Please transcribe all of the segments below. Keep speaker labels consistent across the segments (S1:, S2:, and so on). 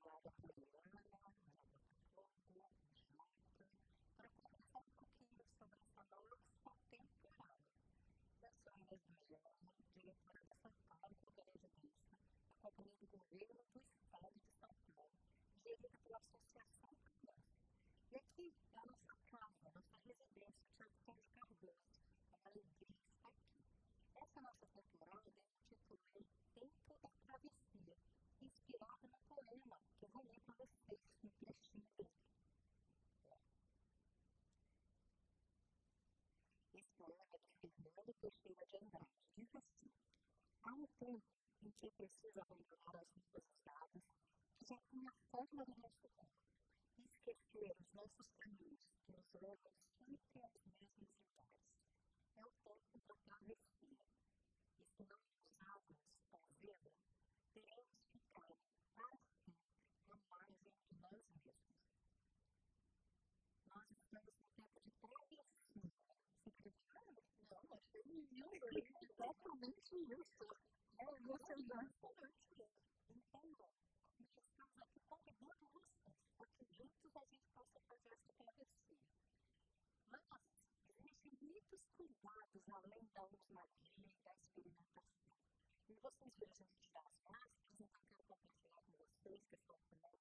S1: água coreana, fogo, junto, para conversar um pouquinho sobre essa nossa temporada. Eu sou Inês Vigiano, diretora da Santálica da Residência, a Companhia do Governo do Estado de São Paulo, gerida pela Associação Campestre. E aqui é a nossa casa, a nossa residência, o Teatro Sérgio Cardoso. É uma alegria estar aqui. Essa nossa temporada eu intitulei Tempo da Travessia, inspirada no poema que eu vou ler para vocês, um trechinho dele. Esse poema é de Fernando Teixeira de Andrade. Diz assim: há um tempo em que é preciso abandonar as línguas usadas que já têm a forma do nosso corpo e esquecer os nossos caminhos que nos levam sempre aos mesmos lugares. É o tempo da travessia. E se não usarmos a vida, teremos ficado para sempre à margem de nós mesmos. Nós estamos no tempo de travessia. Você acredita? Não, achei lindo, exatamente isso. É emocionante. Então, nós estamos aqui convidando vocês para que juntos a gente possa fazer essa travessia. Mas existem muitos cuidados além da ousadia e da experimentação. E vocês viram a gente tirar as máscaras, então eu quero compartilhar com vocês que estão comigo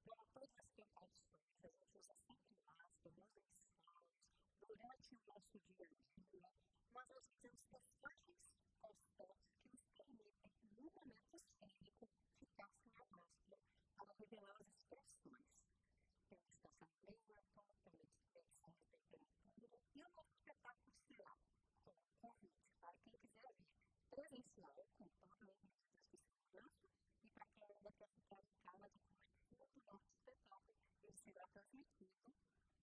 S1: para todas as precauções. A gente usa sempre máscara, nos ensaios, durante o nosso dia a dia. Nós fazemos testagens constantes que nos permitem, no momento cênico, ficar sem a máscara para revelar as expressões. Tem distanciamento, tem medição de temperatura e o nosso espetáculo será com convite para quem quiser vir presencial, com todas as medidas de segurança, e para quem ainda quer ficar em casa curtindo o nosso espetáculo, ele será transmitido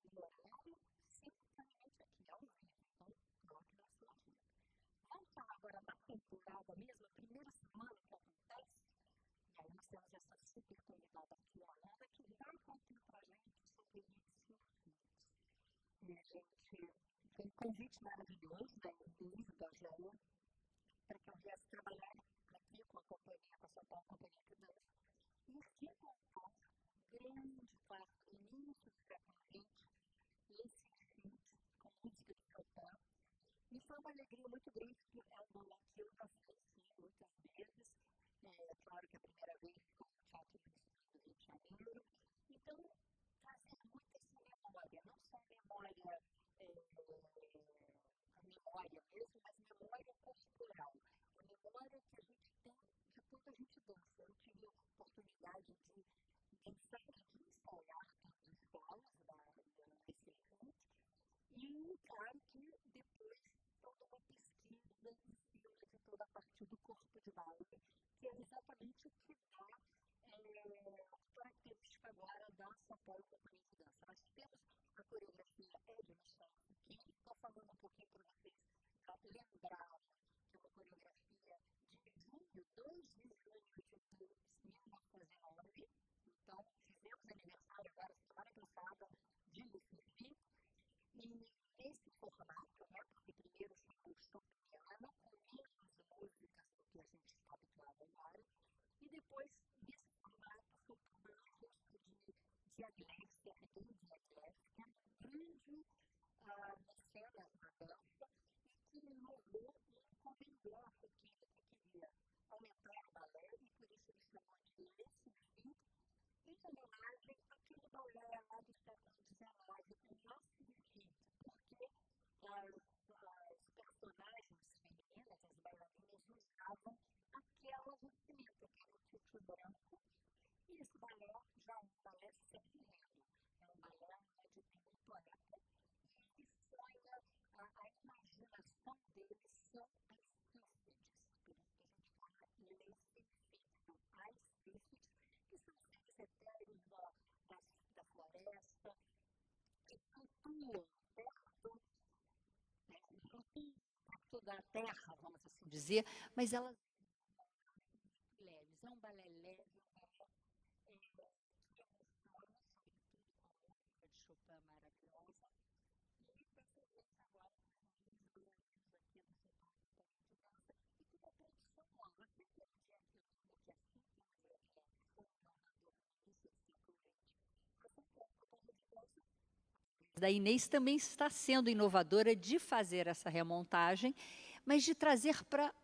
S1: no horário simultaneamente aqui ao vivo. Então, coloque na sua agenda. Vamos falar agora da temporada mesmo, a primeira semana que acontece. E aí nós temos essa super convidada aqui, a Ana, que vai contar para a gente sobre isso. E a gente tem um convite maravilhoso da Inês, da Joana, para que eu viesse trabalhar aqui com a companhia, com a São Paulo Companhia de Dança, e remontar grande parte do início do século XX, esse fim com música de Chopin. E foi uma alegria muito grande, porque é um momento que eu já conheci muitas vezes. É claro que a primeira vez ficou no Teatro Municipal do Rio de Janeiro. Então, trazer muito essa memória, não só memória, a memória mesmo, mas memória corporal. A memória que a gente tem de quando a gente dança. Eu tive a oportunidade de dançar e de ensaiar as escolas desse evento. E, claro, que depois toda uma pesquisa em cima de toda a parte do corpo de baile, que é exatamente o que dá a característica agora da São Paulo Companhia de Dança. Nós temos a coreografia Ed Michel, que estou falando um pouquinho para vocês, para lembrar que é uma coreografia de junho, 2 de junho de 2019. Então, fizemos aniversário agora, semana passada, de Lucifi. E esse formato, porque primeiro foi o chopiniano, com menos músicas do que a gente está habituado agora, e depois, nesse formato, foi para um rosto de Diaghilev, Arthur Diaghilev, que é um grande mecenas na dança, e que inovou e encomendou a Fouquinha, que queria aumentar o balé, e por isso ele chamou de Lucifi, em homenagem àquele balé lá do século XIX, o Massifique, porque as personagens femininas, as bailarinas, usavam aquela vestimenta, que era o tutu branco, e esse balé já é um balé serrano, é um balé onde tem um poeta, e ele sonha, a imaginação dele são as sífides, por isso que a gente fala les sífides, são as sífides, que são seres etéreos da floresta, que flutuam perto da terra, vamos assim dizer, mas elas são leves, é um balé leve, um balé que emociona, sobretudo com a música de Chopin maravilhosa. E dessa vez agora, com os bailarinos aqui do São Paulo Companhia de Dança, e com uma produção nova. Sempre a gente é aqui, assim, mas é um narrador início,
S2: da Inês também está sendo inovadora de fazer essa remontagem, mas de trazer para,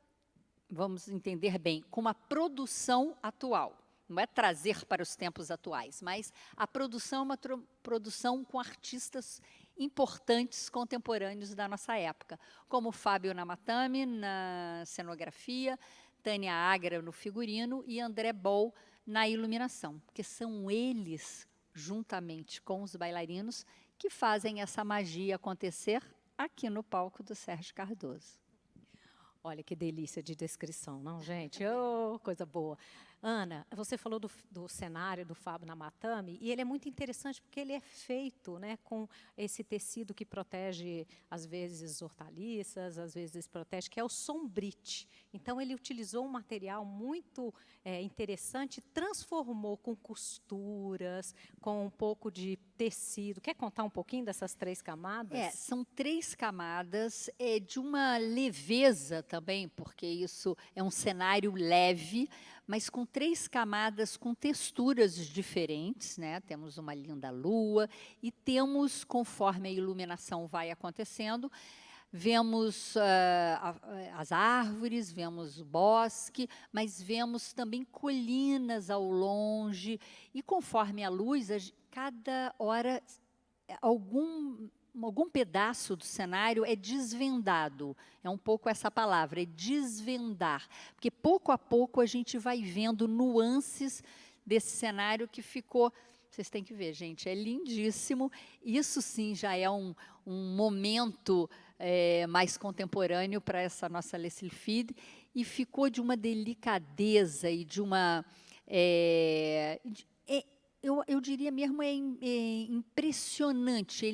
S2: vamos entender bem, com uma produção atual. Não é trazer para os tempos atuais, mas a produção é uma produção com artistas importantes contemporâneos da nossa época, como Fábio Namatame na cenografia, Tânia Agra no figurino e André Bol na iluminação, porque são eles, juntamente com os bailarinos, que fazem essa magia acontecer aqui no palco do Sérgio Cardoso.
S3: Olha que delícia de descrição, não, gente? Oh, coisa boa. Ana, você falou do cenário do Fábio Namatame, e ele é muito interessante porque ele é feito, né, com esse tecido que protege, às vezes, hortaliças, às vezes protege, que é o sombrite. Então, ele utilizou um material muito interessante, transformou com costuras, com um pouco de tecido. Quer contar um pouquinho dessas 3 camadas?
S2: São 3 camadas, de uma leveza também, porque isso é um cenário leve, mas com 3 camadas com texturas diferentes, né? Temos uma linda lua e temos, conforme a iluminação vai acontecendo, vemos as árvores, vemos o bosque, mas vemos também colinas ao longe, e conforme a luz, cada hora algum pedaço do cenário é desvendado. É um pouco essa palavra, é desvendar. Porque pouco a pouco a gente vai vendo nuances desse cenário que ficou. Vocês têm que ver, gente, é lindíssimo. Isso sim já é um momento mais contemporâneo para essa nossa Les Sylphides, e ficou de uma delicadeza e de uma. Eu diria mesmo, é impressionante,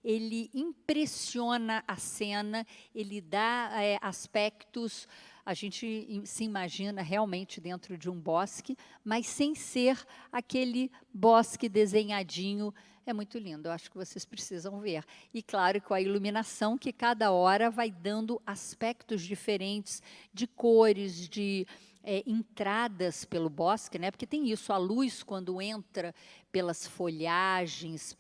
S2: ele impressiona a cena, ele dá aspectos, a gente se imagina realmente dentro de um bosque, mas sem ser aquele bosque desenhadinho. É muito lindo, eu acho que vocês precisam ver. E claro, com a iluminação, que cada hora vai dando aspectos diferentes, de cores, de entradas pelo bosque, né? Porque tem isso, a luz quando entra pelas folhagens,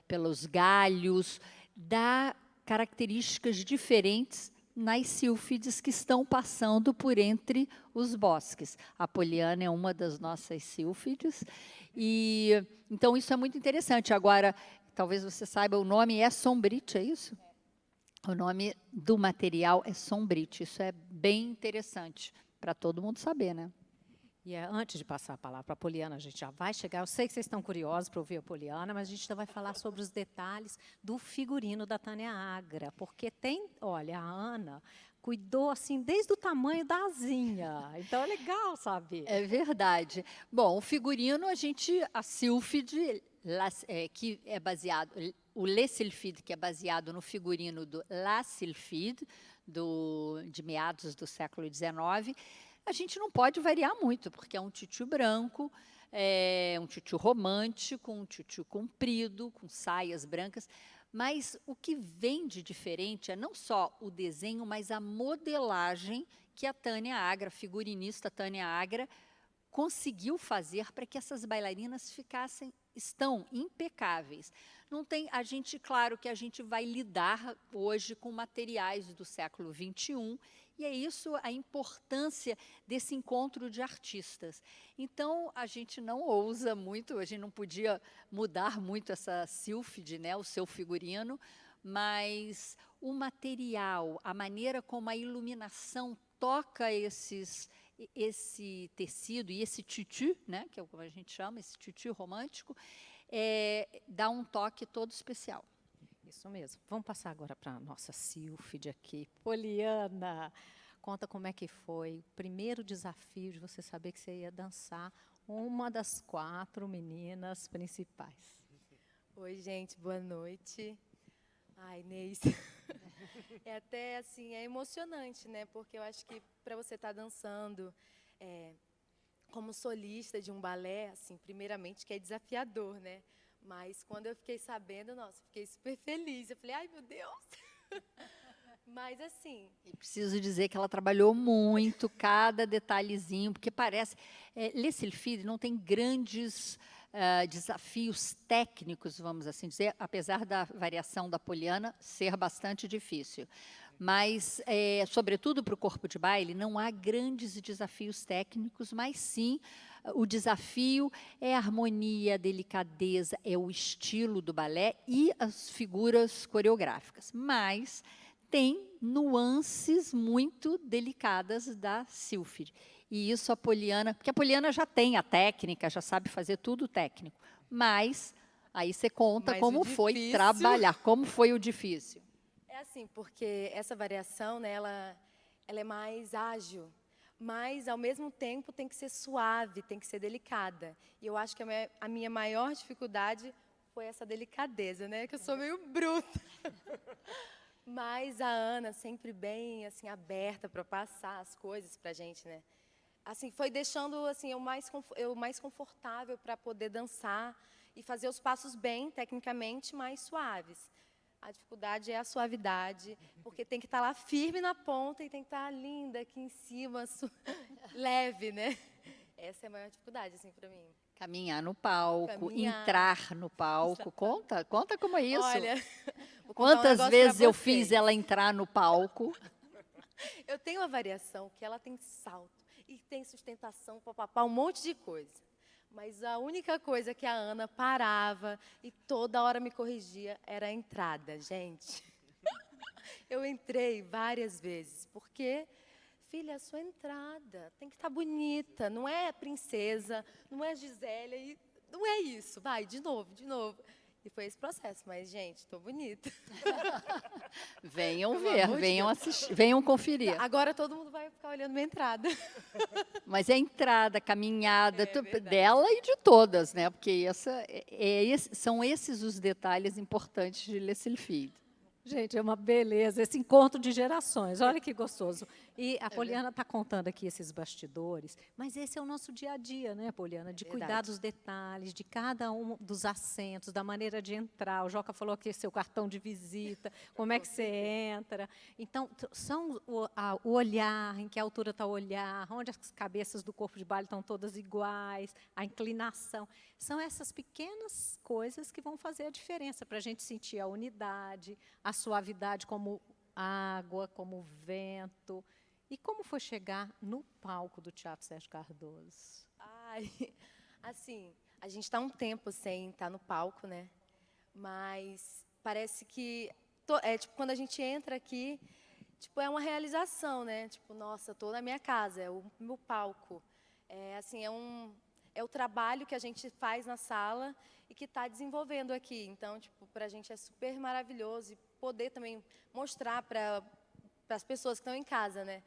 S2: pelos galhos, dá características diferentes nas sílfides que estão passando por entre os bosques. A Poliana é uma das nossas sílfides, e então isso é muito interessante. Agora, talvez você saiba, o nome é sombrite, é isso? O nome do material é sombrite, isso é bem interessante para todo mundo saber, né?
S3: E antes de passar a palavra para a Poliana, a gente já vai chegar. Eu sei que vocês estão curiosos para ouvir a Poliana, mas a gente já vai falar sobre os detalhes do figurino da Tânia Agra, porque tem, olha, a Ana cuidou assim desde o tamanho da asinha. Então é legal saber.
S2: É verdade. Bom, o figurino, a sílfide, que é baseado, o Les Sylphides, que é baseado no figurino do La Sylphide, de meados do século XIX, a gente não pode variar muito, porque é um titio branco, um titio romântico, um titio comprido, com saias brancas, mas o que vem de diferente é não só o desenho, mas a modelagem que a Tânia Agra, figurinista Tânia Agra, conseguiu fazer para que essas bailarinas estão impecáveis. Não tem, claro que a gente vai lidar hoje com materiais do século XXI, e é isso a importância desse encontro de artistas. Então, a gente não ousa muito, a gente não podia mudar muito essa sílfide, né, o seu figurino, mas o material, a maneira como a iluminação toca esse tecido e esse tutu, né, que é como a gente chama, esse tutu romântico, dá um toque todo especial.
S3: Isso mesmo. Vamos passar agora para a nossa sílfide aqui. Poliana, conta como é que foi o primeiro desafio de você saber que você ia dançar uma das 4 meninas principais.
S4: Oi, gente, boa noite. Ai, Inês. É até assim, é emocionante, né? Porque eu acho que para você estar dançando como solista de um balé, assim, primeiramente que é desafiador, né? Mas quando eu fiquei sabendo, nossa, fiquei super feliz. Eu falei, ai, meu Deus! Mas assim...
S2: E preciso dizer que ela trabalhou muito, cada detalhezinho, porque parece... Les Sylphides não tem grandes desafios técnicos, vamos assim dizer, apesar da variação da Poliana ser bastante difícil. Mas, sobretudo para o corpo de baile, não há grandes desafios técnicos, mas sim o desafio é a harmonia, a delicadeza, é o estilo do balé e as figuras coreográficas. Mas tem nuances muito delicadas da Sílfide. E isso a Poliana, porque a Poliana já tem a técnica, já sabe fazer tudo técnico. Mas aí você conta
S4: Mas
S2: como
S4: o
S2: foi
S4: difícil-
S2: trabalhar, como foi o difícil.
S4: É assim, porque essa variação, né, ela é mais ágil, mas, ao mesmo tempo, tem que ser suave, tem que ser delicada. E eu acho que a minha maior dificuldade foi essa delicadeza, né, que eu sou meio bruta. Mas a Ana, sempre bem assim, aberta para passar as coisas para a gente, né? Assim, foi deixando assim, eu mais confortável para poder dançar e fazer os passos bem, tecnicamente, mais suaves. A dificuldade é a suavidade, porque tem que estar lá firme na ponta e tem que estar linda aqui em cima, leve, né? Essa é a maior dificuldade, assim, para mim.
S2: Caminhar no palco,
S4: Caminhar.
S2: entrar no palco. Conta como é isso.
S4: Olha, vou contar um
S2: Quantas
S4: negócio
S2: vezes
S4: pra
S2: eu
S4: vocês.
S2: fiz ela entrar no palco?
S4: Eu tenho uma variação que ela tem salto e tem sustentação, papapá, um monte de coisa. Mas a única coisa que a Ana parava e toda hora me corrigia era a entrada, gente. Eu entrei várias vezes, porque, filha, a sua entrada tem que estar bonita, não é princesa, não é Gisélia, e não é isso. Vai, de novo, de novo. E foi esse processo, mas, gente, estou bonita.
S2: Venham
S4: Pelo
S2: ver,
S4: amor de
S2: venham
S4: Deus.
S2: assistir, venham conferir.
S4: Agora todo mundo vai ficar olhando minha entrada.
S2: Mas é a entrada, a caminhada
S4: verdade.
S2: dela e de todas, né? Porque são esses os detalhes importantes de Le Sylphide.
S3: Gente, é uma beleza, esse encontro de gerações, olha que gostoso. E a Poliana está contando aqui esses bastidores, mas esse é o nosso dia a dia, né, Poliana? De cuidar
S4: Verdade.
S3: dos detalhes, de cada um dos assentos, da maneira de entrar. O Joca falou aqui seu cartão de visita, como é que você entra. Então, são o olhar, em que altura está o olhar, onde as cabeças do corpo de baile estão todas iguais, a inclinação. São essas pequenas coisas que vão fazer a diferença para a gente sentir a unidade, a suavidade como água, como vento. E como foi chegar no palco do Teatro Sérgio Cardoso?
S4: Ai, assim, a gente está um tempo sem estar no palco, né? Mas parece que tipo quando a gente entra aqui, tipo é uma realização, né? Tipo, nossa, estou na minha casa, é o meu palco. É assim, é o trabalho que a gente faz na sala e que está desenvolvendo aqui. Então, tipo, para a gente é super maravilhoso e poder também mostrar para as pessoas que estão em casa, né?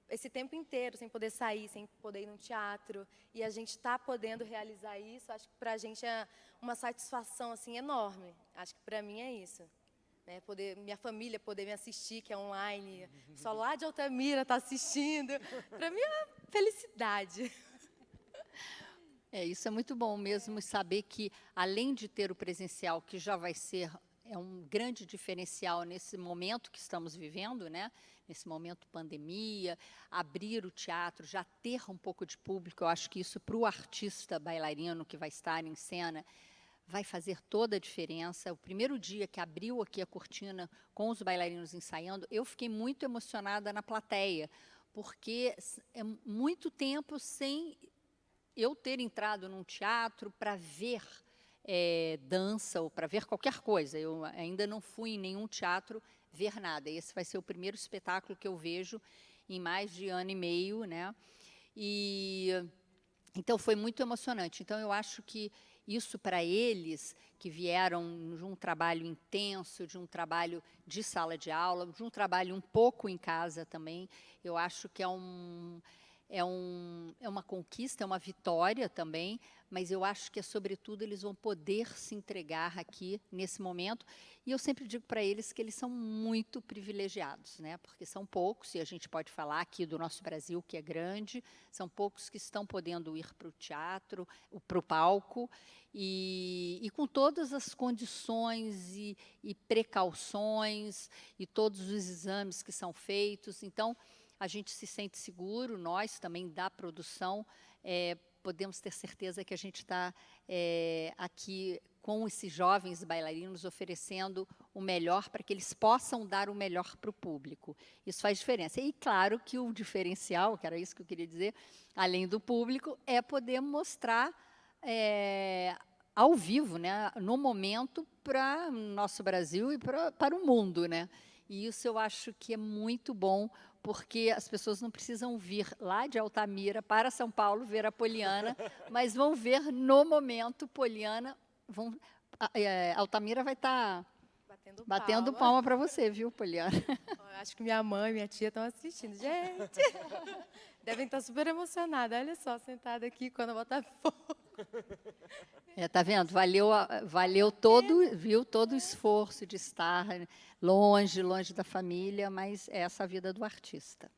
S4: Esse tempo inteiro sem poder sair, sem poder ir no teatro, e a gente está podendo realizar isso, acho que para a gente é uma satisfação assim enorme. Acho que para mim é isso, né? Poder minha família poder me assistir, que é online, só lá de Altamira está assistindo, para mim é uma felicidade.
S2: Isso é muito bom mesmo, saber que, além de ter o presencial, que já vai ser um grande diferencial nesse momento que estamos vivendo, né? Nesse momento pandemia, abrir o teatro, já ter um pouco de público, eu acho que isso para o artista bailarino que vai estar em cena vai fazer toda a diferença. O primeiro dia que abriu aqui a cortina com os bailarinos ensaiando, eu fiquei muito emocionada na plateia, porque é muito tempo sem eu ter entrado num teatro para ver dança ou para ver qualquer coisa. Eu ainda não fui em nenhum teatro ver nada. Esse vai ser o primeiro espetáculo que eu vejo em mais de ano e meio, né? E então foi muito emocionante. Então eu acho que isso para eles que vieram de um trabalho intenso, de um trabalho de sala de aula, de um trabalho um pouco em casa também, eu acho que é uma conquista, é uma vitória também, mas eu acho que, sobretudo, eles vão poder se entregar aqui nesse momento. E eu sempre digo para eles que eles são muito privilegiados, né? Porque são poucos, e a gente pode falar aqui do nosso Brasil, que é grande, são poucos que estão podendo ir para o teatro, para o palco, e com todas as condições e precauções, e todos os exames que são feitos. Então, a gente se sente seguro, nós também da produção, podemos ter certeza que a gente está aqui com esses jovens bailarinos oferecendo o melhor para que eles possam dar o melhor para o público. Isso faz diferença. E claro que o diferencial, que era isso que eu queria dizer, além do público, é poder mostrar ao vivo, né, no momento, para o nosso Brasil e para o mundo, né? E isso eu acho que é muito bom, porque as pessoas não precisam vir lá de Altamira para São Paulo ver a Poliana, mas vão ver no momento Poliana. Altamira vai estar batendo palma para você, viu, Poliana?
S4: Eu acho que minha mãe e minha tia estão assistindo. Gente, devem estar super emocionadas. Olha só, sentada aqui quando eu botar fogo.
S2: Tá vendo? Valeu todo, viu, todo o esforço de estar longe da família, mas é essa a vida do artista.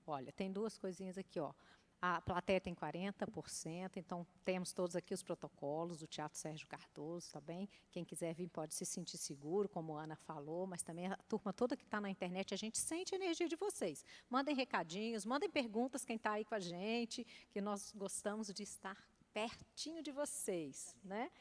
S3: Olha, tem duas coisinhas aqui, ó. A plateia tem 40%, então temos todos aqui os protocolos do Teatro Sérgio Cardoso, tá bem? Quem quiser vir pode se sentir seguro, como a Ana falou, mas também a turma toda que está na internet, a gente sente a energia de vocês. Mandem recadinhos, mandem perguntas quem está aí com a gente, que nós gostamos de estar pertinho de vocês, né?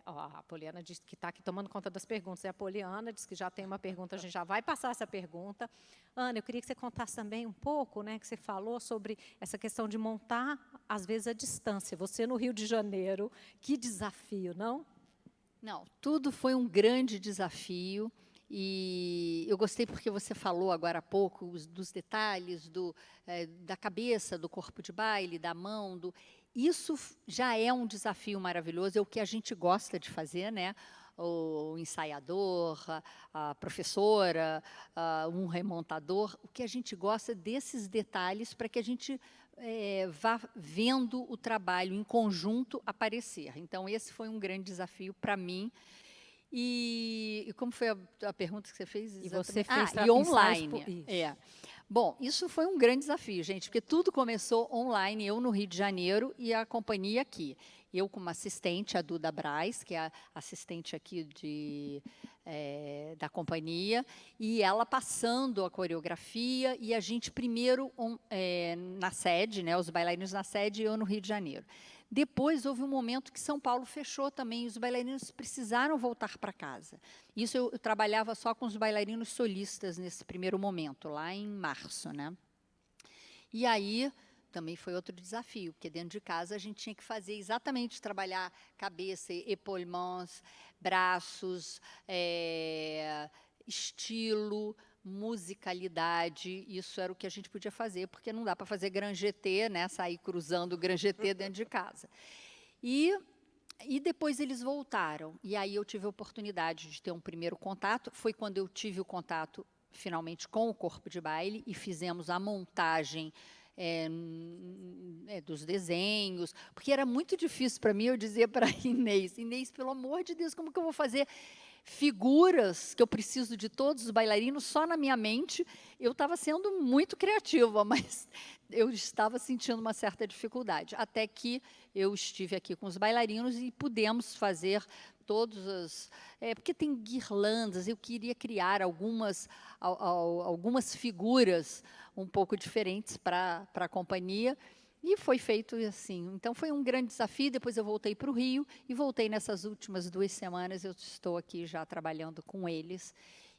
S3: A Poliana disse que está aqui tomando conta das perguntas. A Poliana disse que já tem uma pergunta, a gente já vai passar essa pergunta. Ana, eu queria que você contasse também um pouco, né, que você falou sobre essa questão de montar, às vezes, a distância. Você no Rio de Janeiro, que desafio, não?
S2: Não, tudo foi um grande desafio. E eu gostei porque você falou agora há pouco dos detalhes da cabeça, do corpo de baile, da mão. Isso já é um desafio maravilhoso, é o que a gente gosta de fazer, né? O ensaiador, a professora, um remontador. O que a gente gosta desses detalhes para que a gente vá vendo o trabalho em conjunto aparecer. Então, esse foi um grande desafio para mim. E como foi a pergunta que você fez?
S3: E você fez
S2: e online. Bom, isso foi um grande desafio, gente, porque tudo começou online, eu no Rio de Janeiro e a companhia aqui. Eu como assistente, a Duda Braz, que é a assistente aqui da companhia, e ela passando a coreografia, e a gente primeiro na sede, né, os bailarinos na sede, e eu no Rio de Janeiro. Depois houve um momento que São Paulo fechou também, e os bailarinos precisaram voltar para casa. Isso eu trabalhava só com os bailarinos solistas nesse primeiro momento, lá em março, né? E aí também foi outro desafio, porque dentro de casa a gente tinha que fazer exatamente, trabalhar cabeça, épaulements, braços, estilo, musicalidade, isso era o que a gente podia fazer, porque não dá para fazer grand jeté, né, sair cruzando o grand jeté dentro de casa. E depois eles voltaram, e aí eu tive a oportunidade de ter um primeiro contato, foi quando eu tive o contato, finalmente, com o corpo de baile, e fizemos a montagem dos desenhos, porque era muito difícil para mim, eu dizia para Inês, pelo amor de Deus, como que eu vou fazer figuras que eu preciso de todos os bailarinos só na minha mente? Eu estava sendo muito criativa, mas eu estava sentindo uma certa dificuldade, até que eu estive aqui com os bailarinos e pudemos fazer todas as... porque tem guirlandas, eu queria criar algumas figuras um pouco diferentes para a companhia, e foi feito assim. Então, foi um grande desafio. Depois eu voltei para o Rio e voltei nessas últimas 2 semanas. Eu estou aqui já trabalhando com eles.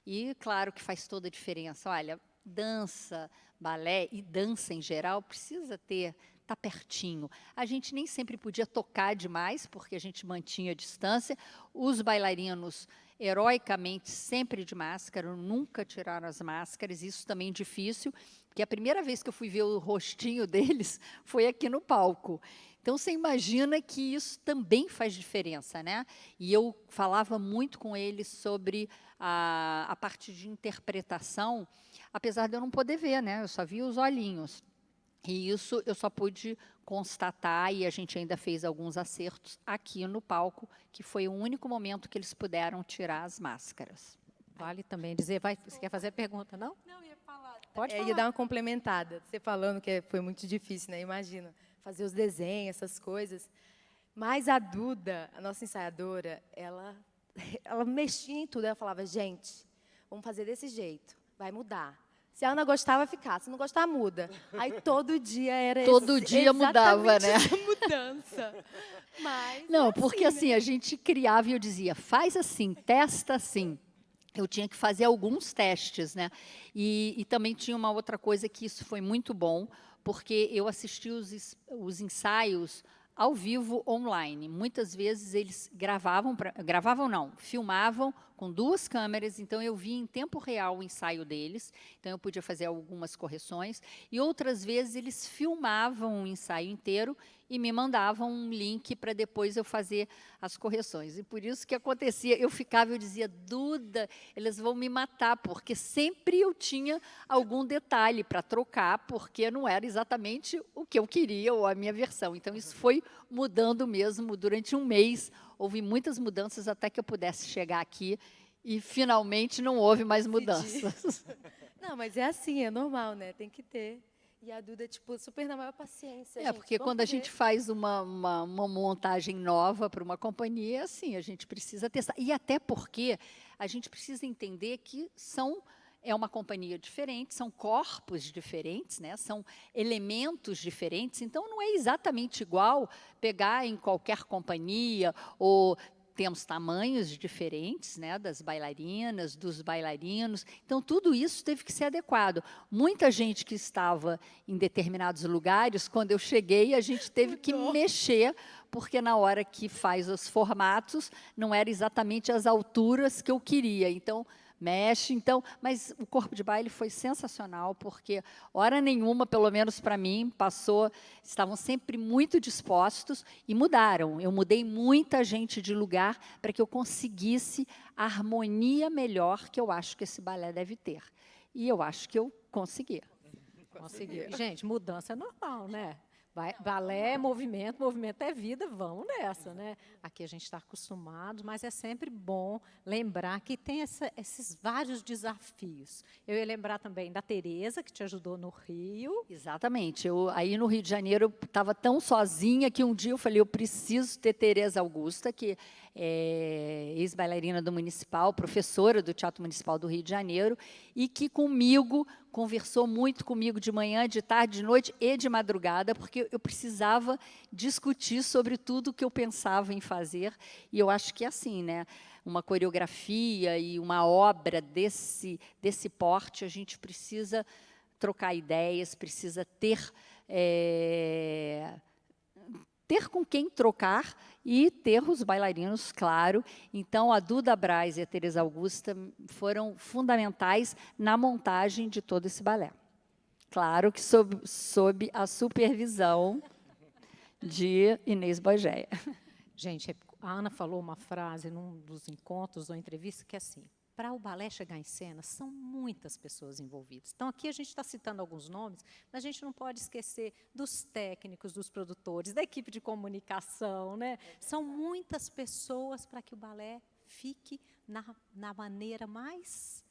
S2: E, claro, que faz toda a diferença. Olha, dança, balé e dança em geral precisa estar pertinho. A gente nem sempre podia tocar demais, porque a gente mantinha a distância. Os bailarinos, heroicamente, sempre de máscara, nunca tiraram as máscaras. Isso também é difícil, porque a primeira vez que eu fui ver o rostinho deles foi aqui no palco. Então, você imagina que isso também faz diferença, né? E eu falava muito com eles sobre a parte de interpretação, apesar de eu não poder ver, né? Eu só via os olhinhos. E isso eu só pude constatar, e a gente ainda fez alguns acertos aqui no palco, que foi o único momento que eles puderam tirar as máscaras.
S3: Vale também dizer, você quer fazer a pergunta, não?
S4: Não, ia falar.
S3: Pode falar.
S4: Ia dar uma complementada. Você falando que foi muito difícil, né? Imagina, fazer os desenhos, essas coisas. Mas a Duda, a nossa ensaiadora, ela mexia em tudo. Ela falava, gente, vamos fazer desse jeito, vai mudar. Se a Ana gostava, ficava. Se não gostava, muda. Aí todo dia era
S2: Todo dia mudava, né?
S4: essa mudança. Mas
S2: Não,
S4: é
S2: porque
S4: assim,
S2: assim, a gente criava e eu dizia, faz assim, testa assim. Eu tinha que fazer alguns testes, né? E também tinha uma outra coisa que isso foi muito bom, porque eu assisti os ensaios ao vivo online. Muitas vezes eles gravavam não, filmavam com 2 câmeras, então eu via em tempo real o ensaio deles, então eu podia fazer algumas correções, e outras vezes eles filmavam o ensaio inteiro e me mandavam um link para depois eu fazer as correções. E por isso que acontecia, eu dizia, Duda, eles vão me matar, porque sempre eu tinha algum detalhe para trocar, porque não era exatamente o que eu queria ou a minha versão. Então, isso foi mudando mesmo durante um mês. Houve muitas mudanças até que eu pudesse chegar aqui e, finalmente, não houve mais mudanças.
S4: Não, mas é assim, é normal, né? Tem que ter. E a Duda, tipo, super na maior paciência.
S2: É,
S4: gente,
S2: porque
S4: vamos
S2: quando a
S4: ver.
S2: gente faz uma montagem nova para uma companhia, assim, a gente precisa testar. E até porque a gente precisa entender que é uma companhia diferente, são corpos diferentes, né? São elementos diferentes, então não é exatamente igual pegar em qualquer companhia ou temos tamanhos diferentes, né, das bailarinas, dos bailarinos, então tudo isso teve que ser adequado. Muita gente que estava em determinados lugares, quando eu cheguei, a gente teve que mexer, porque na hora que faz os formatos, não era exatamente as alturas que eu queria, então mexe, mas o corpo de baile foi sensacional, porque hora nenhuma, pelo menos para mim, estavam sempre muito dispostos e mudaram. Eu mudei muita gente de lugar para que eu conseguisse a harmonia melhor que eu acho que esse balé deve ter. E eu acho que eu consegui.
S3: Conseguiu. Gente, mudança é normal, né? Balé é movimento, movimento é vida, vamos nessa, né? Aqui a gente está acostumado, mas é sempre bom lembrar que tem esses vários desafios. Eu ia lembrar também da Tereza, que te ajudou no Rio.
S2: Exatamente. Aí no Rio de Janeiro eu estava tão sozinha que um dia eu falei, eu preciso ter Tereza Augusta, que é ex-bailarina do Municipal, professora do Teatro Municipal do Rio de Janeiro, e que conversou muito comigo de manhã, de tarde, de noite e de madrugada, porque eu precisava discutir sobre tudo o que eu pensava em fazer, e eu acho que é assim, né? Uma coreografia e uma obra desse porte, a gente precisa trocar ideias, precisa ter com quem trocar e ter os bailarinos, claro. Então, a Duda Braz e a Tereza Augusta foram fundamentais na montagem de todo esse balé. Claro que sob a supervisão de Inês Bogeia.
S3: Gente, a Ana falou uma frase num dos encontros ou entrevista que é assim, para o balé chegar em cena, são muitas pessoas envolvidas. Então, aqui a gente está citando alguns nomes, mas a gente não pode esquecer dos técnicos, dos produtores, da equipe de comunicação, né? São muitas pessoas para que o balé fique na maneira mais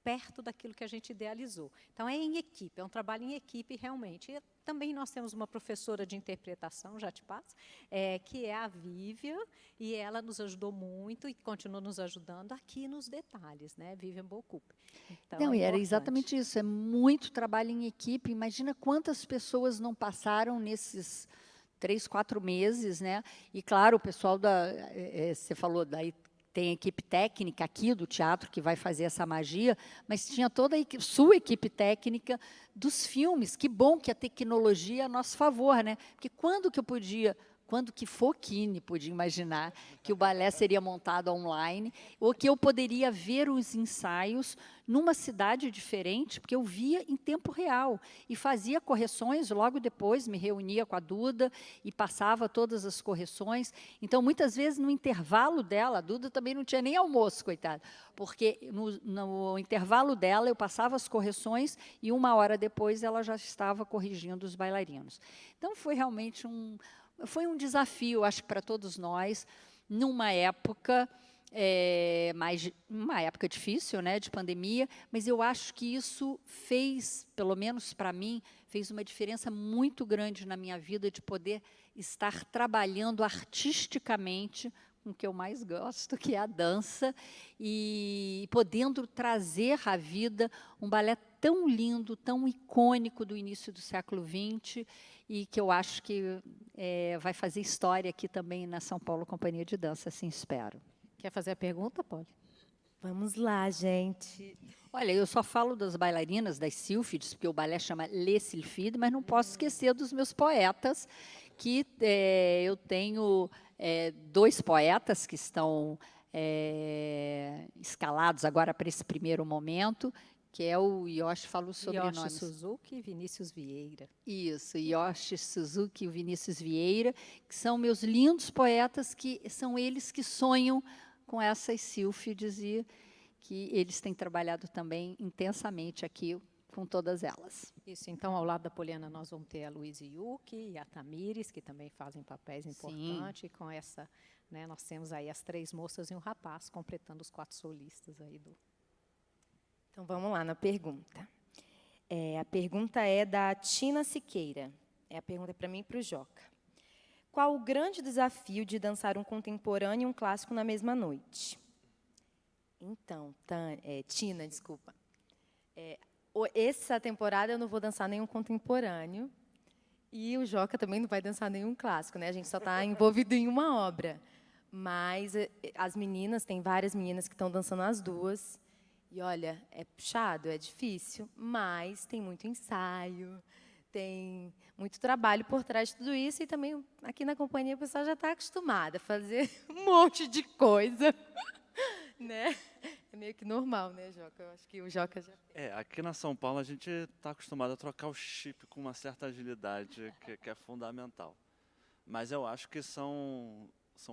S3: perto daquilo que a gente idealizou. Então, é em equipe, é um trabalho em equipe, realmente. E também nós temos uma professora de interpretação, já te passo, que é a Vivian, e ela nos ajudou muito e continua nos ajudando aqui nos detalhes, né? Vivian Bocup. Então,
S2: Não,
S3: é
S2: e era
S3: importante.
S2: exatamente isso, é muito trabalho em equipe. Imagina quantas pessoas não passaram nesses 3, 4 meses, né? E, claro, o pessoal você falou daí, tem a equipe técnica aqui do teatro que vai fazer essa magia, mas tinha toda a sua equipe técnica dos filmes. Que bom que a tecnologia é a nosso favor, né? Porque quando que Fokine podia imaginar que o balé seria montado online, ou que eu poderia ver os ensaios numa cidade diferente, porque eu via em tempo real e fazia correções logo depois, me reunia com a Duda e passava todas as correções. Então, muitas vezes, no intervalo dela, a Duda também não tinha nem almoço, coitada, porque no intervalo dela eu passava as correções e 1 hora depois ela já estava corrigindo os bailarinos. Então, foi realmente foi um desafio, acho que para todos nós, numa época uma época difícil, né, de pandemia, mas eu acho que isso fez, pelo menos para mim, fez uma diferença muito grande na minha vida de poder estar trabalhando artisticamente com o que eu mais gosto, que é a dança, e podendo trazer à vida um balé tão lindo, tão icônico do início do século XX e que eu acho que vai fazer história aqui também na São Paulo Companhia de Dança, assim espero.
S3: Quer fazer a pergunta, Polly?
S4: Vamos lá, gente.
S2: Olha, eu só falo das bailarinas, das sílfides, porque o balé chama Les Sylphides, mas não posso esquecer dos meus poetas, que eu tenho 2 poetas que estão escalados agora para esse primeiro momento, que é o Yoshi, falo os
S3: Yoshi
S2: sobrenomes.
S3: Suzuki e Vinícius Vieira.
S2: Isso, Yoshi Suzuki e o Vinícius Vieira, que são meus lindos poetas, que são eles que sonham com essas sílfides e que eles têm trabalhado também intensamente aqui com todas elas.
S3: Isso, então, ao lado da Poliana, nós vamos ter a Luísa Yuki e a Tamires, que também fazem papéis importantes. E com essa, né, nós temos aí as 3 moças e um rapaz, completando os 4 solistas aí do...
S4: Então, vamos lá na pergunta. A pergunta é da Tina Siqueira. A pergunta é para mim e para o Joca. Qual o grande desafio de dançar um contemporâneo e um clássico na mesma noite? Então, Tina, desculpa. Essa temporada eu não vou dançar nenhum contemporâneo e o Joca também não vai dançar nenhum clássico, né? A gente só está envolvido em uma obra. Mas as meninas, tem várias meninas que estão dançando as 2. E, olha, é puxado, é difícil, mas tem muito ensaio, tem muito trabalho por trás de tudo isso. E também, aqui na companhia, o pessoal já está acostumado a fazer um monte de coisa. Né? É meio que normal, né, Joca? Eu acho que o Joca já...
S5: Aqui na São Paulo a gente está acostumado a trocar o chip com uma certa agilidade que é fundamental. Mas eu acho que são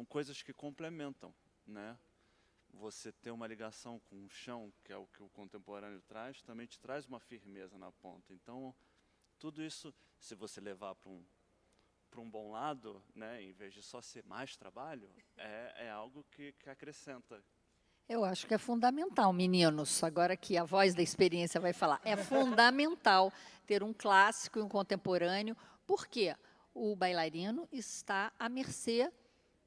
S5: coisas que complementam, né? Você ter uma ligação com o chão, que é o que o contemporâneo traz, também te traz uma firmeza na ponta. Então, tudo isso, se você levar para um bom lado, né, em vez de só ser mais trabalho, é algo que acrescenta.
S2: Eu acho que é fundamental, meninos, agora que a voz da experiência vai falar, é fundamental ter um clássico e um contemporâneo, porque o bailarino está à mercê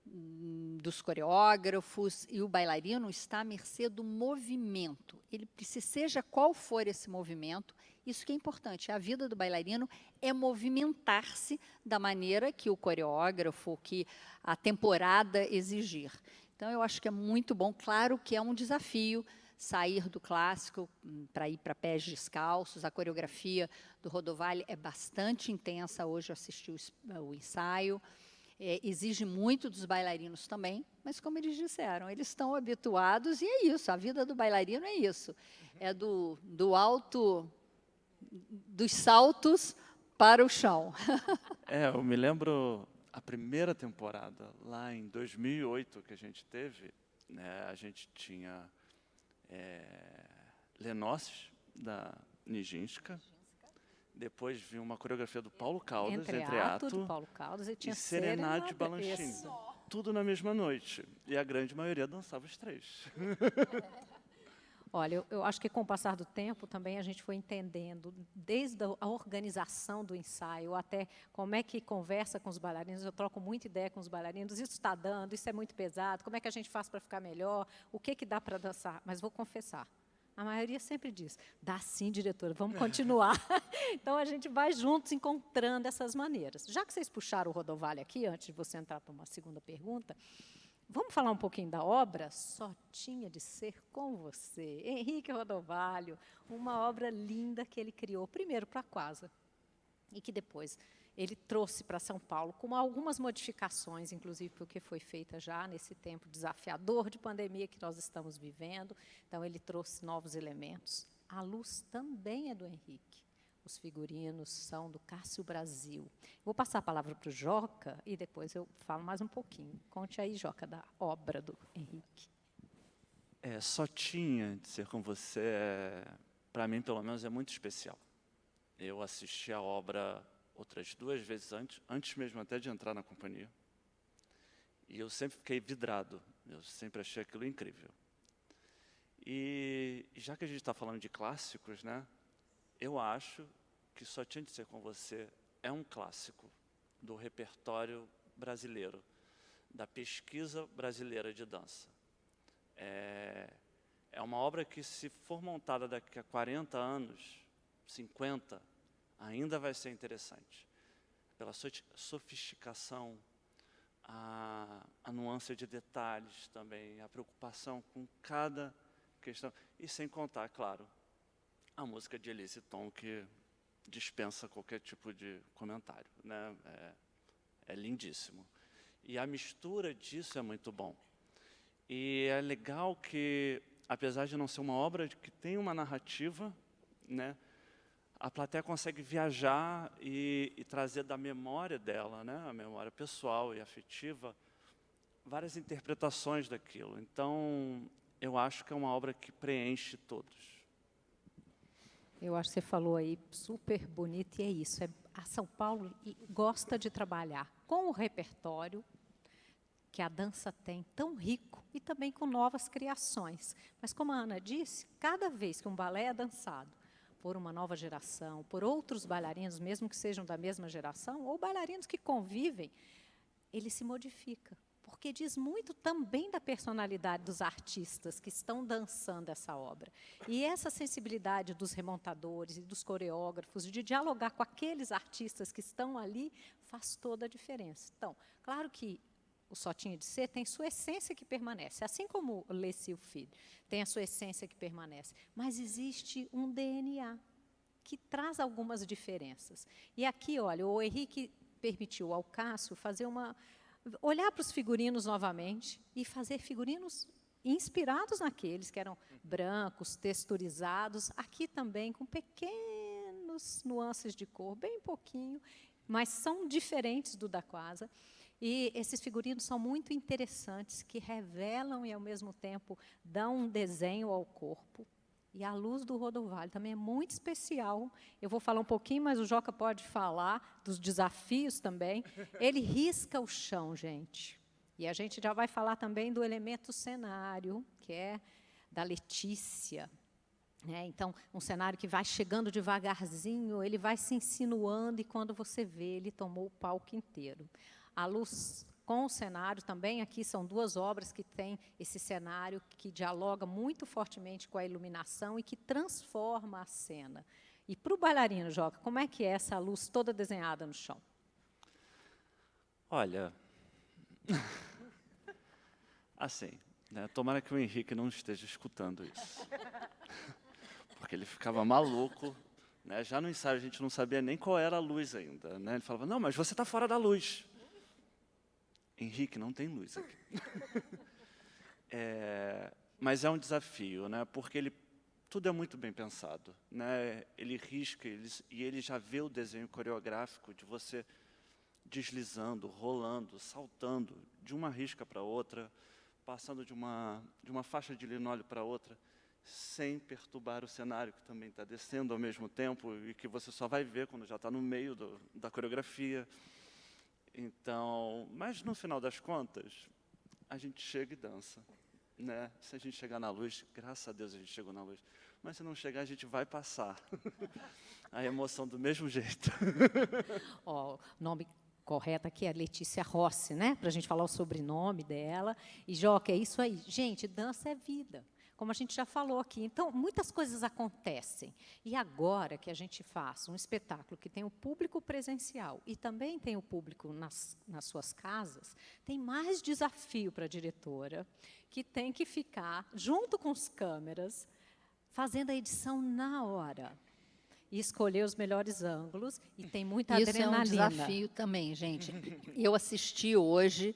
S2: dos coreógrafos e o bailarino está à mercê do movimento. Ele precisa, seja qual for esse movimento, isso que é importante. A vida do bailarino é movimentar-se da maneira que o coreógrafo, que a temporada exigir. Então, eu acho que é muito bom. Claro que é um desafio sair do clássico para ir para pés descalços. A coreografia do Rodovalho é bastante intensa. Hoje eu assisti o ensaio. Exige muito dos bailarinos também, mas, como eles disseram, eles estão habituados e é isso. A vida do bailarino é isso. É do alto, dos saltos para o chão.
S5: Eu me lembro... A primeira temporada, lá em 2008, que a gente teve, né, a gente tinha Lenócios, da Nijinska. Depois vinha uma coreografia do Paulo Caldas, Entreato,
S3: do Paulo Caldas, e tinha
S5: Serenade Balanchine. Tudo na mesma noite. E a grande maioria dançava os 3.
S3: Olha, eu acho que com o passar do tempo também a gente foi entendendo, desde a organização do ensaio até como é que conversa com os bailarinos. Eu troco muita ideia com os bailarinos, isso está dando, isso é muito pesado, como é que a gente faz para ficar melhor, o que dá para dançar. Mas vou confessar, a maioria sempre diz, dá sim, diretora, vamos continuar. Então, a gente vai juntos encontrando essas maneiras. Já que vocês puxaram o Rodovalho aqui, antes de você entrar para uma segunda pergunta, vamos falar um pouquinho da obra Só Tinha de Ser Com Você. Henrique Rodovalho, uma obra linda que ele criou, primeiro para a Quasa, e que depois ele trouxe para São Paulo, com algumas modificações, inclusive porque foi feita já nesse tempo desafiador de pandemia que nós estamos vivendo. Então, ele trouxe novos elementos. A luz também é do Henrique. Os figurinos são do Cássio Brasil. Vou passar a palavra para o Joca e depois eu falo mais um pouquinho. Conte aí, Joca, da obra do Henrique.
S5: Só Tinha de Ser Com Você, para mim, pelo menos, é muito especial. Eu assisti a obra outras 2 vezes antes mesmo até de entrar na companhia. E eu sempre fiquei vidrado, eu sempre achei aquilo incrível. E já que a gente está falando de clássicos, né? Eu acho que Só Tinha de Ser Com Você é um clássico do repertório brasileiro, da pesquisa brasileira de dança. É uma obra que, se for montada daqui a 40 anos, 50, ainda vai ser interessante. Pela sofisticação, a nuance de detalhes também, a preocupação com cada questão. E sem contar, claro, a música de Elise Tom, que dispensa qualquer tipo de comentário, né? É lindíssimo. E a mistura disso é muito bom. E é legal que, apesar de não ser uma obra que tem uma narrativa, né, a plateia consegue viajar e trazer da memória dela, né, a memória pessoal e afetiva, várias interpretações daquilo. Então, eu acho que é uma obra que preenche todos.
S3: Eu acho que você falou aí super bonito, e é isso. A São Paulo gosta de trabalhar com o repertório que a dança tem, tão rico, e também com novas criações. Mas, como a Ana disse, cada vez que um balé é dançado por uma nova geração, por outros bailarinos, mesmo que sejam da mesma geração, ou bailarinos que convivem, ele se modifica. Porque diz muito também da personalidade dos artistas que estão dançando essa obra. E essa sensibilidade dos remontadores e dos coreógrafos, de dialogar com aqueles artistas que estão ali, faz toda a diferença. Então, claro que o Só Tinha de Ser tem sua essência que permanece, assim como o Les Sylphides tem a sua essência que permanece. Mas existe um DNA que traz algumas diferenças. E aqui, olha, o Henrique permitiu ao Cássio olhar para os figurinos novamente e fazer figurinos inspirados naqueles que eram brancos, texturizados, aqui também com pequenos nuances de cor, bem pouquinho, mas são diferentes do da Quasa. E esses figurinos são muito interessantes, que revelam e, ao mesmo tempo, dão um desenho ao corpo. E a luz do Rodovalho também é muito especial. Eu vou falar um pouquinho, mas o Joca pode falar dos desafios também. Ele risca o chão, gente. E a gente já vai falar também do elemento cenário, que é da Letícia. Então, um cenário que vai chegando devagarzinho, ele vai se insinuando, e quando você vê, ele tomou o palco inteiro. A luz com o cenário também, aqui são duas obras que têm esse cenário que dialoga muito fortemente com a iluminação e que transforma a cena. E para o bailarino, Joca, como é que é essa luz toda desenhada no chão?
S5: Olha, assim, né, tomara que o Henrique não esteja escutando isso. Porque ele ficava maluco, né? Já no ensaio a gente não sabia nem qual era a luz ainda, né? Ele falava, não, mas você está fora da luz. Henrique, não tem luz aqui. Mas é um desafio, né? Porque tudo é muito bem pensado, né? Ele risca, e ele já vê o desenho coreográfico de você deslizando, rolando, saltando de uma risca para outra, passando de uma faixa de linóleo para outra, sem perturbar o cenário, que também está descendo ao mesmo tempo, e que você só vai ver quando já está no meio da coreografia. Então, mas no final das contas, a gente chega e dança, né? Se a gente chegar na luz, graças a Deus a gente chegou na luz, mas se não chegar, a gente vai passar a emoção do mesmo jeito.
S3: O nome correto aqui é Letícia Rossi, né? Para a gente falar o sobrenome dela. E, Joca, é isso aí. Gente, dança é vida, como a gente já falou aqui. Então, muitas coisas acontecem. E agora que a gente faz um espetáculo que tem o público presencial e também tem o público nas suas casas, tem mais desafio para a diretora, que tem que ficar, junto com as câmeras, fazendo a edição na hora. E escolher os melhores ângulos, e tem muita adrenalina.
S2: Isso é um desafio também, gente. Eu assisti hoje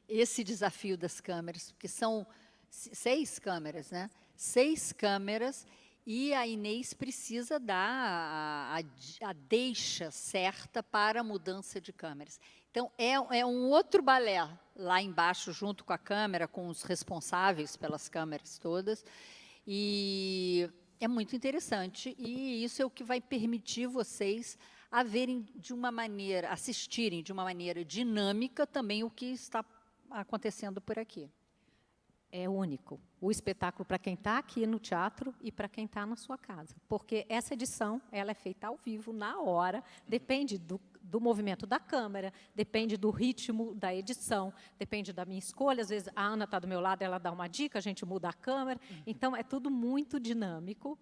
S2: esse desafio das câmeras, porque são 6 câmeras, né? 6 câmeras, e a Inês precisa dar a deixa certa para a mudança de câmeras. Então, é um outro balé lá embaixo, junto com a câmera, com os responsáveis pelas câmeras todas, e é muito interessante, e isso é o que vai permitir vocês a verem de uma maneira, assistirem de uma maneira dinâmica também o que está acontecendo por aqui.
S3: É único. O espetáculo para quem está aqui no teatro e para quem está na sua casa. Porque essa edição ela é feita ao vivo, na hora, depende do movimento da câmera, depende do ritmo da edição, depende da minha escolha. Às vezes, a Ana está do meu lado, ela dá uma dica, a gente muda a câmera. Então, é tudo muito dinâmico.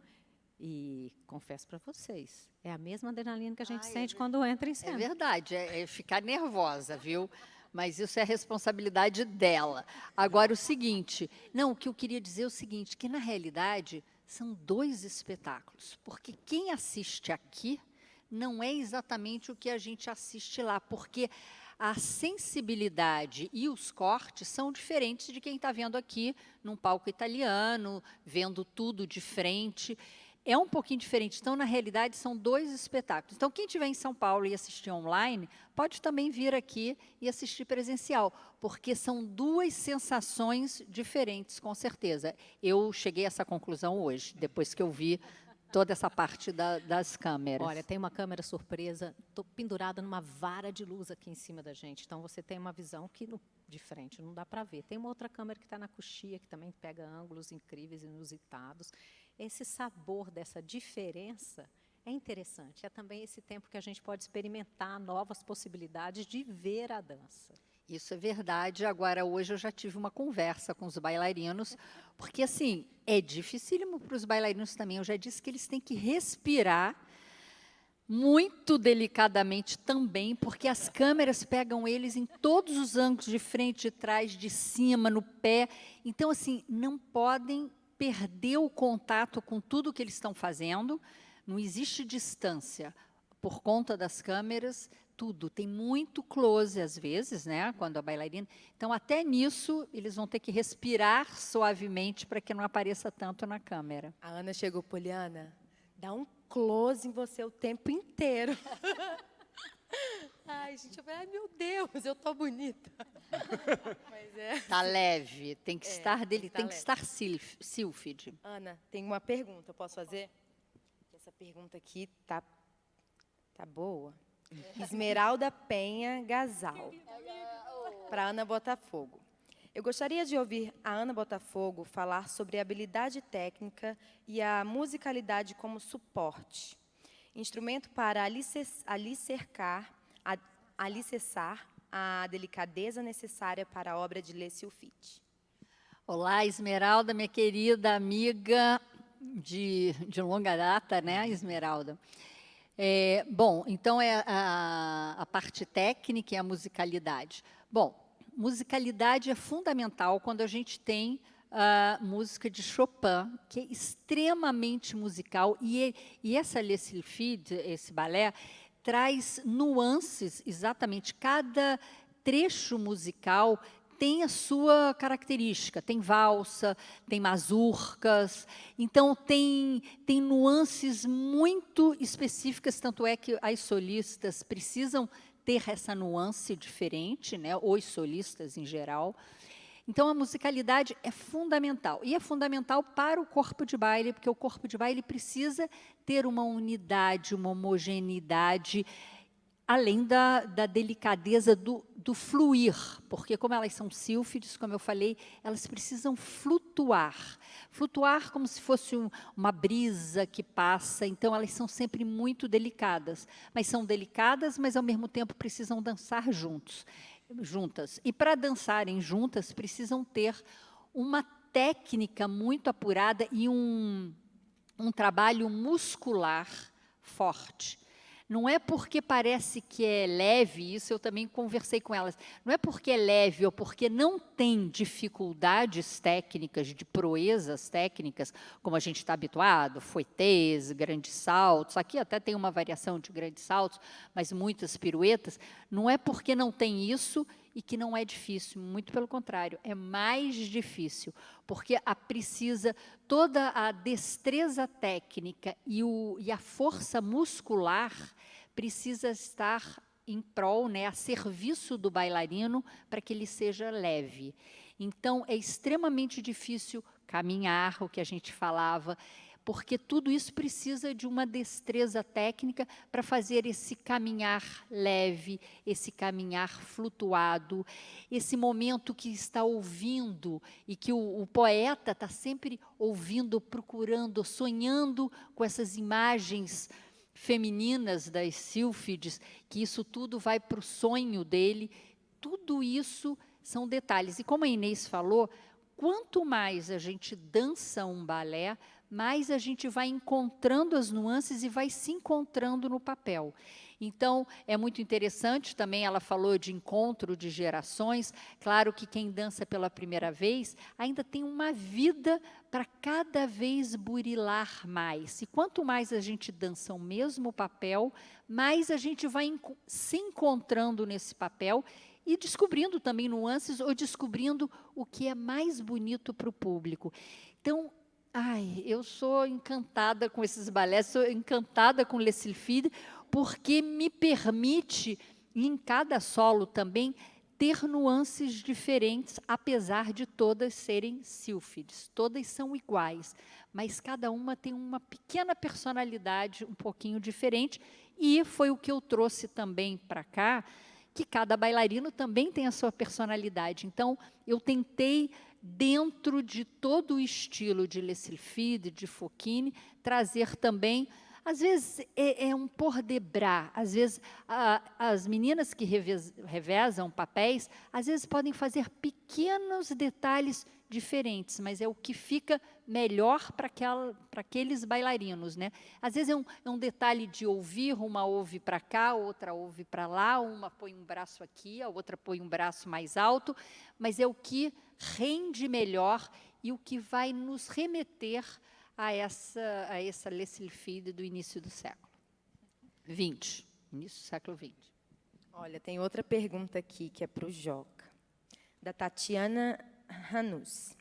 S3: E confesso para vocês, é a mesma adrenalina que a gente
S2: Ai,
S3: sente quando entra em
S2: É
S3: cena.
S2: verdade, é ficar nervosa, viu? Mas isso é responsabilidade dela. Agora, o seguinte, não, o que eu queria dizer é o seguinte, que na realidade são 2 espetáculos, porque quem assiste aqui não é exatamente o que a gente assiste lá, porque a sensibilidade e os cortes são diferentes de quem está vendo aqui num palco italiano, vendo tudo de frente. É um pouquinho diferente. Então, na realidade, são 2 espetáculos. Então, quem estiver em São Paulo e assistir online, pode também vir aqui e assistir presencial, porque são 2 sensações diferentes, com certeza. Eu cheguei a essa conclusão hoje, depois que eu vi toda essa parte das câmeras.
S3: Olha, tem uma câmera surpresa pendurada numa vara de luz aqui em cima da gente. Então, você tem uma visão que de frente não dá para ver. Tem uma outra câmera que está na coxia, que também pega ângulos incríveis, inusitados. Esse sabor dessa diferença é interessante. É também esse tempo que a gente pode experimentar novas possibilidades de ver a dança.
S2: Isso é verdade. Agora, hoje eu já tive uma conversa com os bailarinos, porque, assim, é dificílimo para os bailarinos também. Eu já disse que eles têm que respirar muito delicadamente também, porque as câmeras pegam eles em todos os ângulos, de frente, de trás, de cima, no pé. Então, assim, não podem perder o contato com tudo que eles estão fazendo. Não existe distância por conta das câmeras. Tudo, tem muito close às vezes, né, quando a bailarina... Então, até nisso, eles vão ter que respirar suavemente para que não apareça tanto na câmera.
S4: A Ana chegou, Poliana, dá um close em você o tempo inteiro. Ai, gente, eu falei, ai, meu Deus, eu tô bonita. Mas é...
S2: Tá leve, tem que estar dele,
S4: tá
S2: tem que
S4: leve.
S2: estar sílfide.
S4: Ana, tem uma pergunta, eu posso fazer? Essa pergunta aqui tá boa. Esmeralda Penha Gasal, para Ana Botafogo. Eu gostaria de ouvir a Ana Botafogo falar sobre a habilidade técnica e a musicalidade como suporte, instrumento para alicerçar a delicadeza necessária para a obra de Lé-Sylphide.
S2: Olá, Esmeralda, minha querida amiga de longa data, né, Esmeralda? Bom, então é a parte técnica e a musicalidade. Bom, musicalidade é fundamental quando a gente tem a música de Chopin, que é extremamente musical, e essa Lé-Sylphide, esse balé, traz nuances, exatamente, cada trecho musical tem a sua característica, tem valsa, tem mazurcas, então tem nuances muito específicas, tanto é que as solistas precisam ter essa nuance diferente, né, os solistas em geral. Então, a musicalidade é fundamental, e é fundamental para o corpo de baile, porque o corpo de baile precisa ter uma unidade, uma homogeneidade, além da delicadeza do fluir, porque como elas são sílfides, como eu falei, elas precisam flutuar como se fosse uma brisa que passa, então elas são sempre muito delicadas, mas ao mesmo tempo precisam dançar juntas, e para dançarem juntas precisam ter uma técnica muito apurada e um trabalho muscular forte. Não é porque parece que é leve, isso eu também conversei com elas, não é porque é leve ou porque não tem dificuldades técnicas, de proezas técnicas, como a gente está habituado, fouettés, grandes saltos, aqui até tem uma variação de grandes saltos, mas muitas piruetas, não é porque não tem isso e que não é difícil, muito pelo contrário, é mais difícil, porque precisa toda a destreza técnica e a força muscular precisa estar em prol, né, a serviço do bailarino para que ele seja leve. Então, é extremamente difícil caminhar, o que a gente falava, porque tudo isso precisa de uma destreza técnica para fazer esse caminhar leve, esse caminhar flutuado, esse momento que está ouvindo e que o poeta está sempre ouvindo, procurando, sonhando com essas imagens femininas das sílfides, que isso tudo vai para o sonho dele. Tudo isso são detalhes. E como a Inês falou, quanto mais a gente dança um balé, mais a gente vai encontrando as nuances e vai se encontrando no papel. Então, é muito interessante, também ela falou de encontro de gerações. Claro que quem dança pela primeira vez ainda tem uma vida para cada vez burilar mais. E quanto mais a gente dança o mesmo papel, mais a gente vai se encontrando nesse papel e descobrindo também nuances ou descobrindo o que é mais bonito para o público. Então, eu sou encantada com esses balés, sou encantada com Le Sylphide, porque me permite, em cada solo também, ter nuances diferentes, apesar de todas serem sílfides. Todas são iguais, mas cada uma tem uma pequena personalidade um pouquinho diferente, e foi o que eu trouxe também para cá, que cada bailarino também tem a sua personalidade. Então, eu tentei, dentro de todo o estilo de Le Sylphide, de Fokine, trazer também. Às vezes é um pôr de bras, às vezes as meninas que revezam papéis, às vezes podem fazer pequenos detalhes diferentes, mas é o que fica melhor para aqueles bailarinos, né? Às vezes é um detalhe de ouvir, uma ouve para cá, outra ouve para lá, uma põe um braço aqui, a outra põe um braço mais alto, mas é o que rende melhor e o que vai nos remeter a essa Le Sylphide do início do século XX, início do século XX.
S4: Olha, tem outra pergunta aqui, que é para o Joca, da Tatiana Hanus.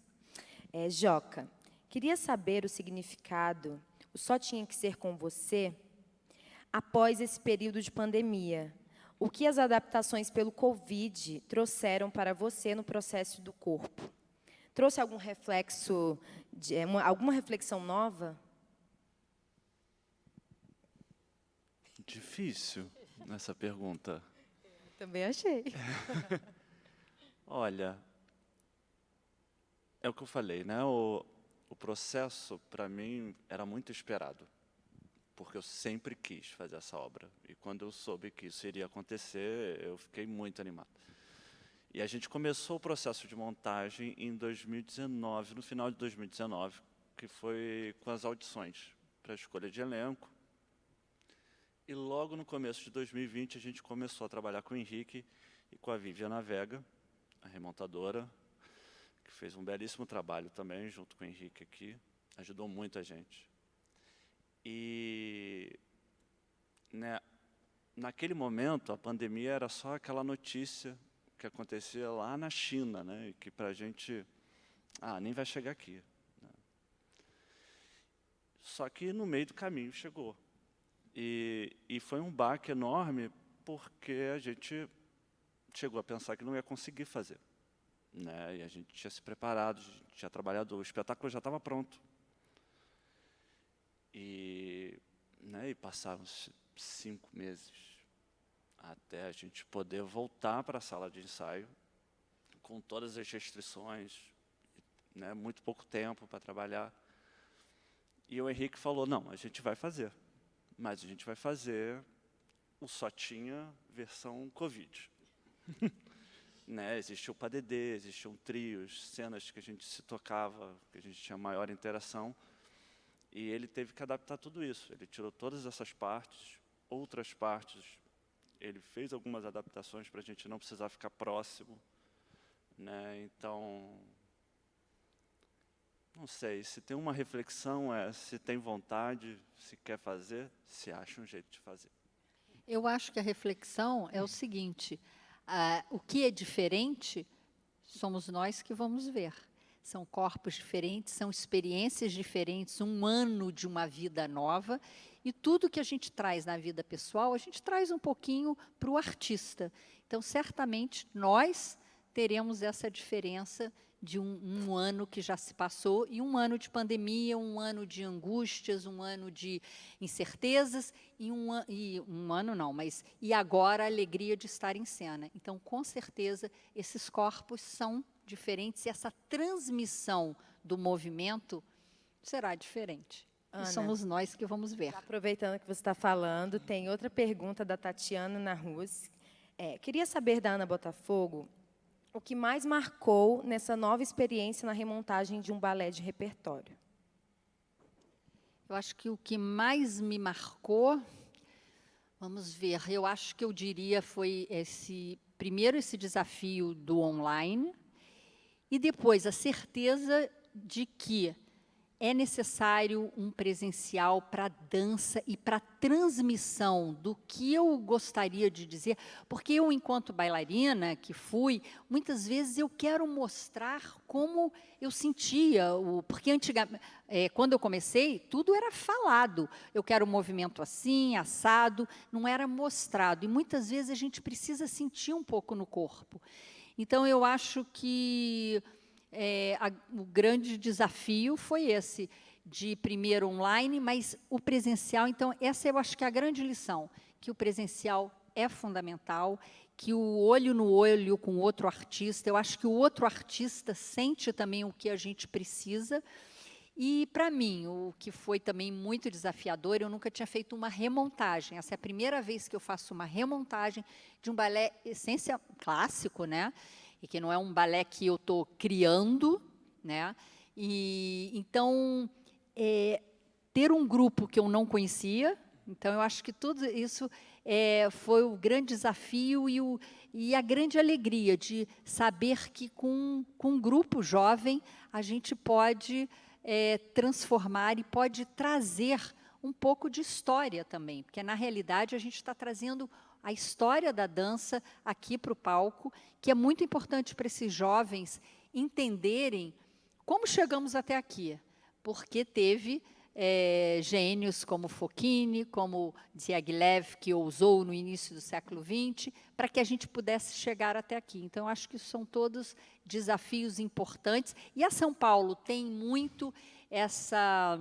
S4: Joca, queria saber o significado, o Só Tinha Que Ser Com Você, após esse período de pandemia. O que as adaptações pelo Covid trouxeram para você no processo do corpo? Trouxe algum reflexo, alguma reflexão nova?
S5: Difícil essa pergunta.
S4: Também achei.
S5: Olha, é o que eu falei, né? O processo, para mim, era muito esperado, porque eu sempre quis fazer essa obra. E quando eu soube que isso iria acontecer, eu fiquei muito animado. E a gente começou o processo de montagem em 2019, no final de 2019, que foi com as audições para a escolha de elenco. E logo no começo de 2020, a gente começou a trabalhar com o Henrique e com a Viviana Vega, a remontadora, que fez um belíssimo trabalho também, junto com o Henrique aqui, ajudou muito a gente. E, né, naquele momento, a pandemia era só aquela notícia que acontecia lá na China, né, e que para a gente, nem vai chegar aqui. Né. Só que no meio do caminho chegou. E foi um baque enorme, porque a gente chegou a pensar que não ia conseguir fazer. Né, e a gente tinha se preparado, a gente tinha trabalhado, o espetáculo já estava pronto. E passaram 5 meses até a gente poder voltar para a sala de ensaio, com todas as restrições, né, muito pouco tempo para trabalhar. E o Henrique falou, não, a gente vai fazer, mas a gente vai fazer o Só Tinha versão Covid. Né, existiu o PADD, existiam trios, cenas que a gente se tocava, que a gente tinha maior interação, e ele teve que adaptar tudo isso. Ele tirou todas essas partes, outras partes, ele fez algumas adaptações para a gente não precisar ficar próximo. Né, então, não sei, se tem uma reflexão, se tem vontade, se quer fazer, se acha um jeito de fazer.
S2: Eu acho que a reflexão é o seguinte, o que é diferente, somos nós que vamos ver. São corpos diferentes, são experiências diferentes, um ano de uma vida nova, e tudo que a gente traz na vida pessoal, a gente traz um pouquinho para o artista. Então, certamente, nós teremos essa diferença de um ano que já se passou, e um ano de pandemia, um ano de angústias, um ano de incertezas, e agora a alegria de estar em cena. Então, com certeza, esses corpos são diferentes, e essa transmissão do movimento será diferente.
S4: Ana,
S2: e somos nós que vamos ver.
S4: Aproveitando que você está falando, tem outra pergunta da Tatiana Narruz. Queria saber da Ana Botafogo o que mais marcou nessa nova experiência na remontagem de um balé de repertório.
S2: Eu acho que o que mais me marcou, vamos ver, eu acho que eu diria foi primeiro esse desafio do online, e depois a certeza de que é necessário um presencial para a dança e para a transmissão do que eu gostaria de dizer, porque eu, enquanto bailarina que fui, muitas vezes eu quero mostrar como eu sentia, porque antigamente, quando eu comecei, tudo era falado, eu quero um movimento assim, assado, não era mostrado, e muitas vezes a gente precisa sentir um pouco no corpo. Então, eu acho que o grande desafio foi esse, de primeiro online, mas o presencial. Então, essa eu acho que é a grande lição, que o presencial é fundamental, que o olho no olho com outro artista, eu acho que o outro artista sente também o que a gente precisa. E, para mim, o que foi também muito desafiador, eu nunca tinha feito uma remontagem. Essa é a primeira vez que eu faço uma remontagem de um balé essência clássico, né? E que não é um balé que eu estou criando, né? E então ter um grupo que eu não conhecia, então eu acho que tudo isso foi o grande desafio e a grande alegria de saber que com um grupo jovem a gente pode transformar e pode trazer um pouco de história também, porque na realidade a gente está trazendo a história da dança aqui para o palco, que é muito importante para esses jovens entenderem como chegamos até aqui, porque teve gênios como Fokine, como Diaghilev, que ousou no início do século XX, para que a gente pudesse chegar até aqui. Então, eu acho que são todos desafios importantes. E a São Paulo tem muito essa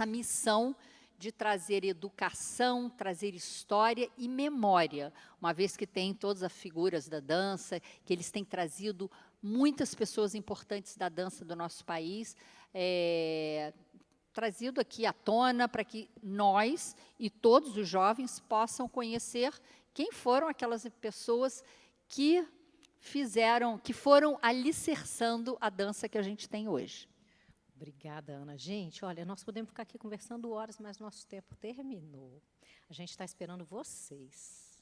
S2: missão de trazer educação, trazer história e memória, uma vez que tem todas as figuras da dança, que eles têm trazido muitas pessoas importantes da dança do nosso país, trazido aqui à tona para que nós e todos os jovens possam conhecer quem foram aquelas pessoas que foram alicerçando a dança que a gente tem hoje.
S3: Obrigada, Ana. Gente, olha, nós podemos ficar aqui conversando horas, mas nosso tempo terminou. A gente está esperando vocês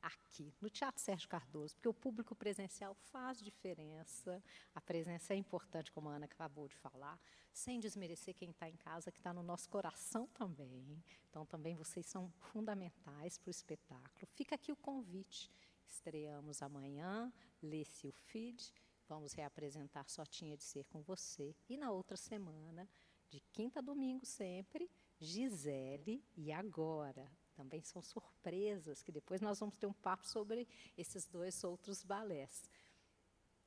S3: aqui, no Teatro Sérgio Cardoso, porque o público presencial faz diferença, a presença é importante, como a Ana acabou de falar, sem desmerecer quem está em casa, que está no nosso coração também. Então, também vocês são fundamentais para o espetáculo. Fica aqui o convite. Estreamos amanhã, Lê-se o Feed, vamos reapresentar Só Tinha de Ser com Você. E na outra semana, de quinta a domingo sempre, Gisele e Agora. Também são surpresas, que depois nós vamos ter um papo sobre esses dois outros balés.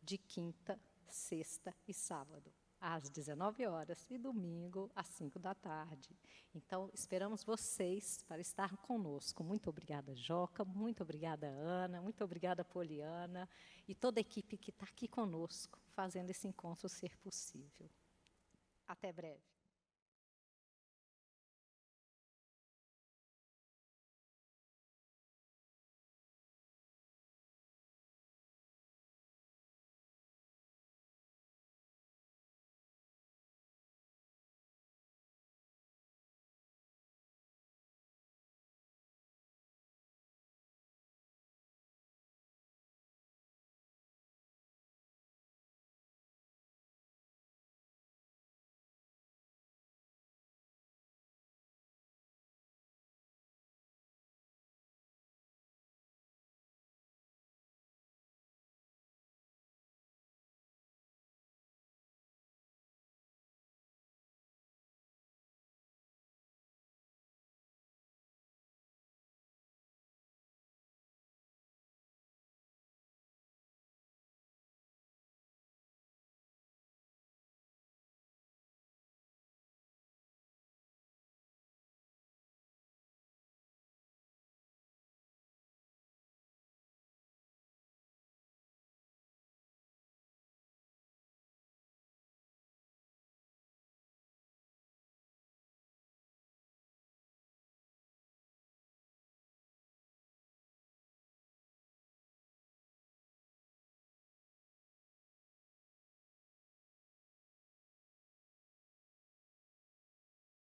S3: De quinta, sexta e sábado, às 19 horas, e domingo, às 5 da tarde. Então, esperamos vocês para estar conosco. Muito obrigada, Joca, muito obrigada, Ana, muito obrigada, Poliana, e toda a equipe que está aqui conosco, fazendo esse encontro ser possível. Até breve.